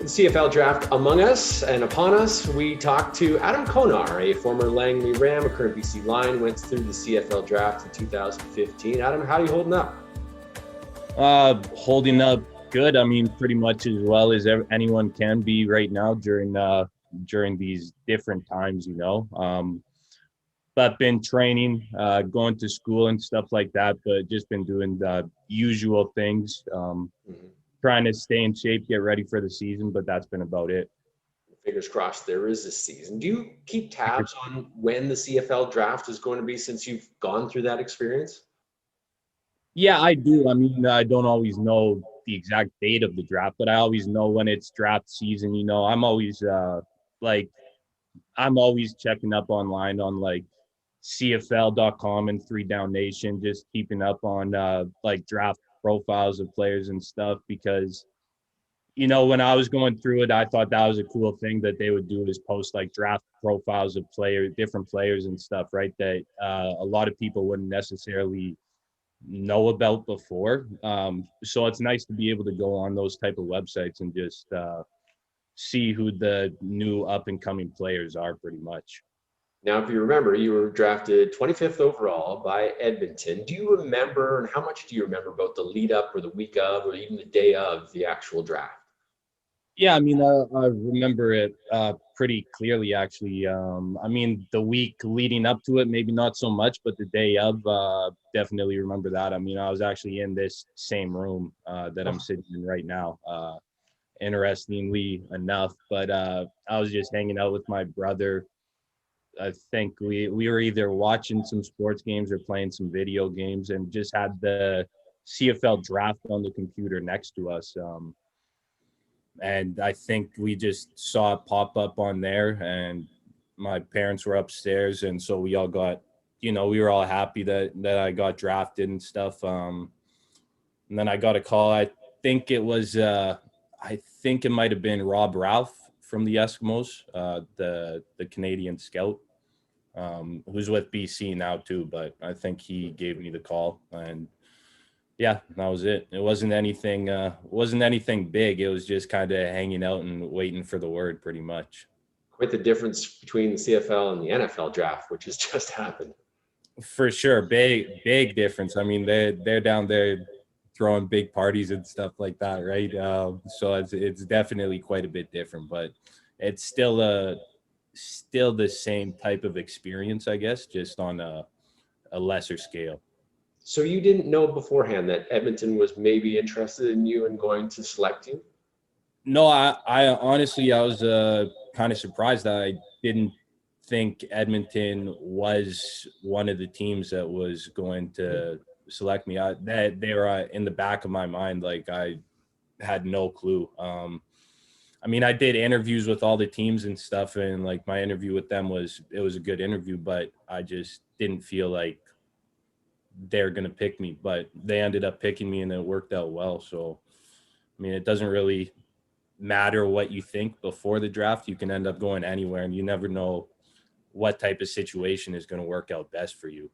The CFL draft among us and upon us, we talked to Adam Konar, a former Langley Ram, a current BC Lion, went through the CFL draft in 2015. Adam, how are you holding up? Holding up good. I mean, pretty much as well as anyone can be right now during these different times, But been training, going to school and stuff like that, but just been doing the usual things. Trying to stay in shape, get ready for the season, but that's been about it. Fingers crossed there is a season. Do you keep tabs on when the CFL draft is going to be since you've gone through that experience? Yeah, I do. I mean, I don't always know the exact date of the draft, but I always know when it's draft season. I'm always I'm always checking up online on like CFL.com and 3Down Nation, just keeping up on draft profiles of players and stuff because when I was going through it, I thought that was a cool thing that they would do is post like draft profiles of different players and stuff, right? That a lot of people wouldn't necessarily know about before. So it's nice to be able to go on those type of websites and just see who the new up and coming players are pretty much. Now, if you remember, you were drafted 25th overall by Edmonton. Do you remember, and how much do you remember about the lead up or the week of or even the day of the actual draft? Yeah, I mean, I remember it pretty clearly, actually. I mean, the week leading up to it, maybe not so much, but the day of, definitely remember that. I mean, I was actually in this same room that I'm sitting in right now, interestingly enough. But I was just hanging out with my brother. I think we were either watching some sports games or playing some video games and just had the CFL draft on the computer next to us. And I think we just saw it pop up on there, and my parents were upstairs, and so we all got, we were all happy that I got drafted and stuff. And then I got a call. I think it might have been Rob Ralph from the Eskimos, the Canadian scout, who's with BC now too. But I think he gave me the call, and yeah, that was it. It wasn't anything big. It was just kind of hanging out and waiting for the word pretty much. Quite the difference between the CFL and the NFL draft, which has just happened. For sure. Big difference. I mean, they're down there throwing big parties and stuff like that, right? So it's definitely quite a bit different, but it's still the same type of experience, I guess, just on a lesser scale. So you didn't know beforehand that Edmonton was maybe interested in you and going to select you? No, I honestly, I was kind of surprised that I didn't think Edmonton was one of the teams that was going to select me. That they were in the back of my mind, like I had no clue. I mean, I did interviews with all the teams and stuff, and like my interview with them was a good interview, but I just didn't feel like they're going to pick me. But they ended up picking me, and it worked out well. So, I mean, it doesn't really matter what you think before the draft. You can end up going anywhere, and you never know what type of situation is going to work out best for you.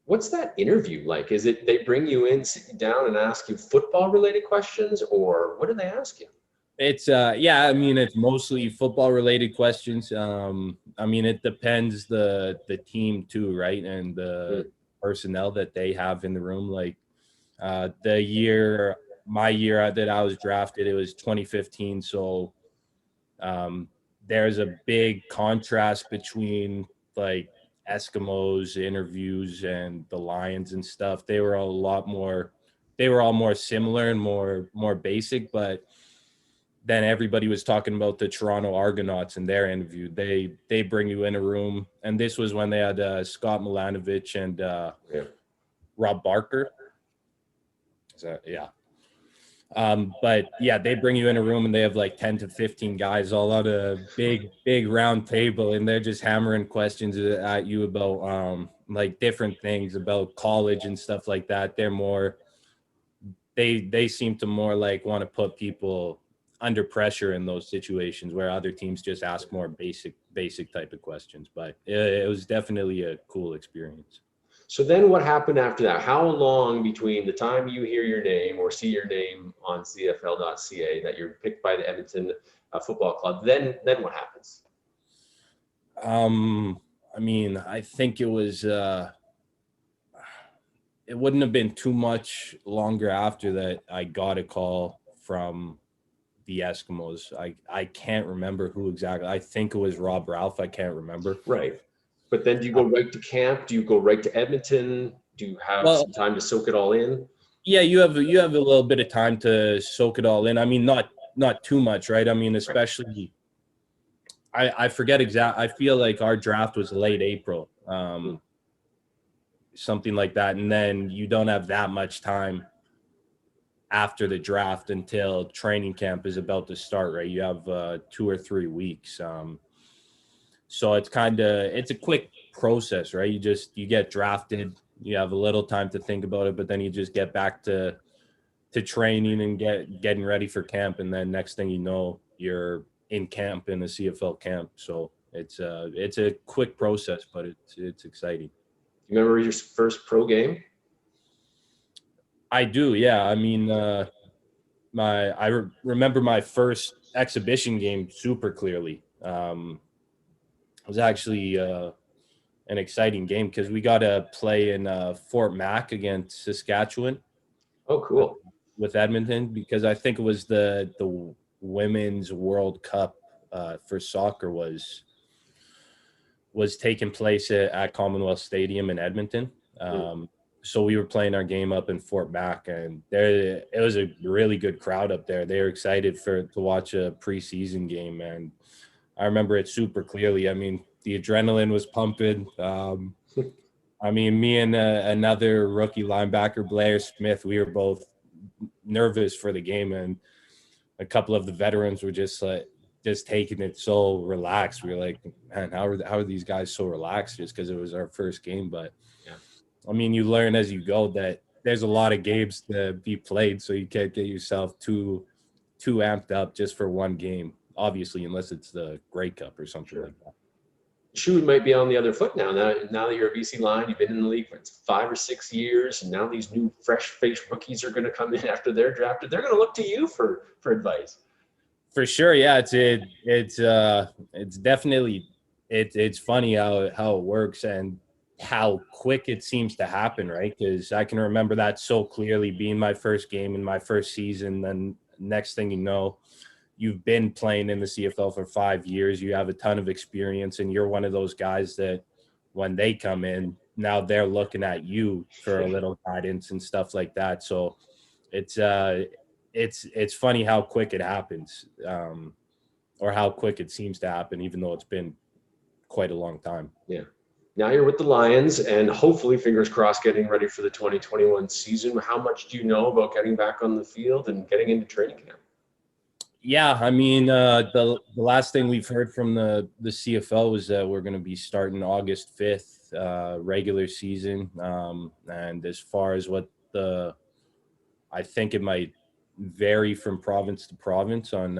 What's that interview like? Is it they bring you in, sit you down, and ask you football related questions, or what do they ask you? It's I mean, it's mostly football related questions. I mean, it depends the team too, right? And the personnel that they have in the room. Like my year that I was drafted, it was 2015. So there's a big contrast between like Eskimos interviews and the Lions and stuff. They were all more similar and more basic, but then everybody was talking about the Toronto Argonauts in their interview. They bring you in a room, and this was when they had Scott Milanovic and Rob Barker. Yeah. But yeah, they bring you in a room and they have like 10 to 15 guys all at a big round table, and they're just hammering questions at you about like different things about college and stuff like that. They seem to more like want to put people under pressure in those situations where other teams just ask more basic type of questions. But it was definitely a cool experience. So then what happened after that? How long between the time you hear your name or see your name on CFL.ca that you're picked by the Edmonton Football Club, then what happens? I mean, I think it was it wouldn't have been too much longer after that I got a call from the Eskimos. I can't remember who exactly. I think it was Rob Ralph. I can't remember. Right. But then do you go right to camp? Do you go right to Edmonton? Do you have Well, some time to soak it all in? yeah, you have a little bit of time to soak it all in. I mean, not too much, right? I mean, Right. especially I forget exact. I feel like our draft was late April, Mm. something like that, and then you don't have that much time after the draft until training camp is about to start, right? You have 2 or 3 weeks. So it's a quick process, right? You get drafted, you have a little time to think about it, but then you just get back to training and getting ready for camp, and then next thing you know, you're in camp in the CFL camp. So it's a quick process, but it's exciting. You remember your first pro game? I do, yeah. I mean, remember my first exhibition game super clearly. It was actually an exciting game because we got to play in Fort Mac against Saskatchewan Oh, uh, cool. with Edmonton, because I think it was the Women's World Cup for soccer was taking place at Commonwealth Stadium in Edmonton. Mm. So we were playing our game up in Fort Mac, and it was a really good crowd up there. They were excited to watch a preseason game, and I remember it super clearly. I mean, the adrenaline was pumping. I mean, me and another rookie linebacker, Blair Smith, we were both nervous for the game, and a couple of the veterans were just taking it so relaxed. We were like, man, how are these guys so relaxed? Just because it was our first game. But Yeah. I mean, you learn as you go that there's a lot of games to be played, so you can't get yourself too amped up just for one game. Obviously, unless it's the Grey Cup or something Sure. like that. Shoe might be on the other foot now. Now that you're a BC Lion, you've been in the league for 5 or 6 years, and now these new fresh-faced rookies are going to come in after they're drafted. They're going to look to you for advice. For sure, yeah. It's definitely it's funny how it works and how quick it seems to happen, right? Because I can remember that so clearly, being my first game in my first season. Then next thing you know, you've been playing in the CFL for 5 years. You have a ton of experience, and you're one of those guys that when they come in, now they're looking at you for a little guidance and stuff like that. So it's uh it's funny how quick it happens, or how quick it seems to happen, even though it's been quite a long time. Yeah. Now you're with the Lions, and hopefully, fingers crossed, getting ready for the 2021 season. How much do you know about getting back on the field and getting into training camp? Yeah, I mean, the last thing we've heard from the CFL was that we're going to be starting August 5th, regular season. And as far as I think it might vary from province to province on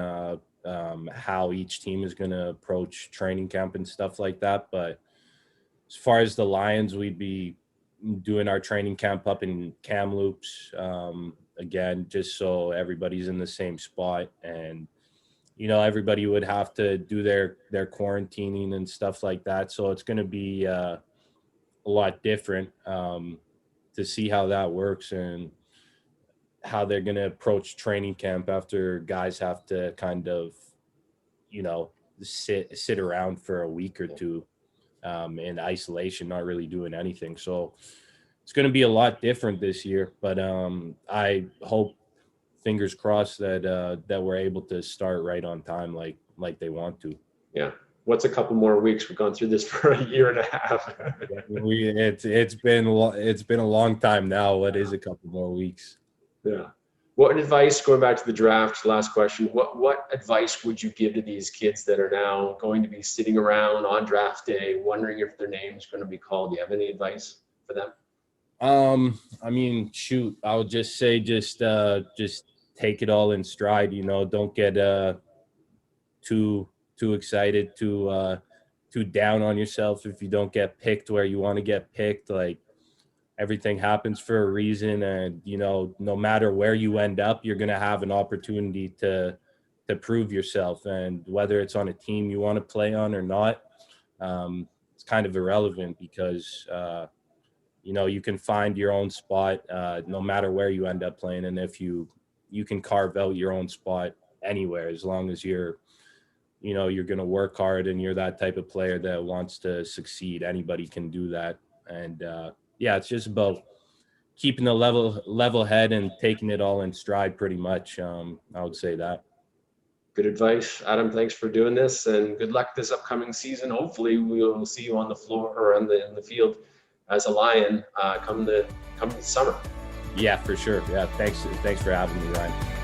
how each team is going to approach training camp and stuff like that. But as far as the Lions, we'd be doing our training camp up in Kamloops, again, just so everybody's in the same spot. And everybody would have to do their quarantining and stuff like that. So it's going to be a lot different, to see how that works and how they're going to approach training camp after guys have to kind of, you know, sit around for a week or two, in isolation, not really doing anything. So it's going to be a lot different this year, but I hope, fingers crossed, that we're able to start right on time, like they want to. Yeah. What's a couple more weeks? We've gone through this for a year and a half. Yeah, it's been a long time now. What is a couple more weeks? Yeah. What advice, going back to the draft, last question, what advice would you give to these kids that are now going to be sitting around on draft day, wondering if their name's going to be called? Do you have any advice for them? I mean, shoot, I would just say just take it all in stride. Don't get too excited, too down on yourself if you don't get picked where you want to get picked. Like, everything happens for a reason, and no matter where you end up, you're going to have an opportunity to prove yourself, and whether it's on a team you want to play on or not, it's kind of irrelevant, because you can find your own spot no matter where you end up playing. And if you can carve out your own spot anywhere, as long as you're going to work hard and you're that type of player that wants to succeed, anybody can do that. And it's just about keeping a level head and taking it all in stride, pretty much. I would say that. Good advice, Adam. Thanks for doing this, and good luck this upcoming season. Hopefully, we'll see you on the floor or in the field as a Lion come the summer. Yeah, for sure. Yeah, thanks for having me, Ryan.